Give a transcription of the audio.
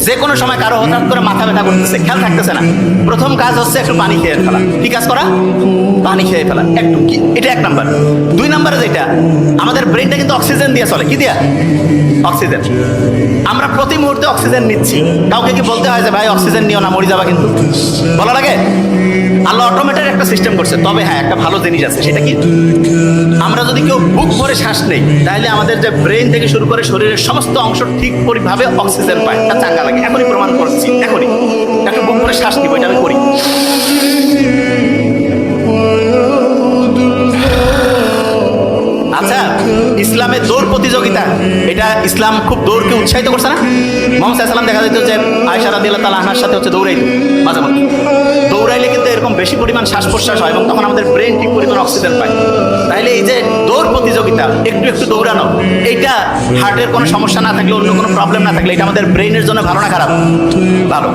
যে কোনো সময় কারো হঠাৎ করে মাথা ব্যথা করতেছে, খেয়াল থাকতেছে না, প্রথম কাজ হচ্ছে একটু পানি খেয়ে ফেলা। কি কাজ করা? পানি খেয়ে ফেলা একটু, কি এটা 1 নাম্বার। 2 নাম্বারে যেটা, আমাদের ব্রেনটা কিন্তু অক্সিজেন দিয়ে চলে। কি দিয়া? অক্সিজেন। আমরা প্রতি মুহূর্তে অক্সিজেন নিচ্ছি। কাউকে কি বলতে হয় যে ভাই অক্সিজেন নিও না, মরে যাবা? কিন্তু বলা লাগে? আল্লাহ অটোমেটেড একটা সিস্টেম করছে। তবে হ্যাঁ, একটা ভালো জিনিস আছে, সেটা কি? আমরা যদি কেউ বুক ভরে শ্বাস নেই, তাহলে আমাদের যে ব্রেন থেকে শুরু করে শরীরের সমস্ত অংশ ঠিক পরিভাবে অক্সিজেন পায়, তা চাঙ্গা লাগে। এখনই প্রমাণ করছি, এখনই একটু বুক ভরে শ্বাস নিব, এটা আমি করি। আচ্ছা, ইসলামে দৌড় প্রতিযোগিতা, এটা ইসলাম খুব দৌড়কে উৎসাহিত করছে না? মোহাম্মদ সাল্লাল্লাহু আলাইহি ওয়াসাল্লাম দেখা যেত যে আয়েশা রাদিয়াল্লাহু তাআলা আনহার সাথে হচ্ছে দৌড়াইতো মাঝে মধ্যে। দৌড়াইলে কিন্তু এরকম বেশি পরিমাণ শ্বাস প্রশ্বাস হয় এবং তখন আমাদের ব্রেন ঠিক পরিমাণ অক্সিজেন পায়। তাইলে এই যে দৌড় প্রতিযোগিতা, একটু একটু দৌড়ানো, এইটা হার্টের কোনো সমস্যা না থাকলে, অন্য কোনো প্রবলেম না থাকলে, এটা আমাদের ব্রেনের জন্য ভালো না খারাপ? ভালো।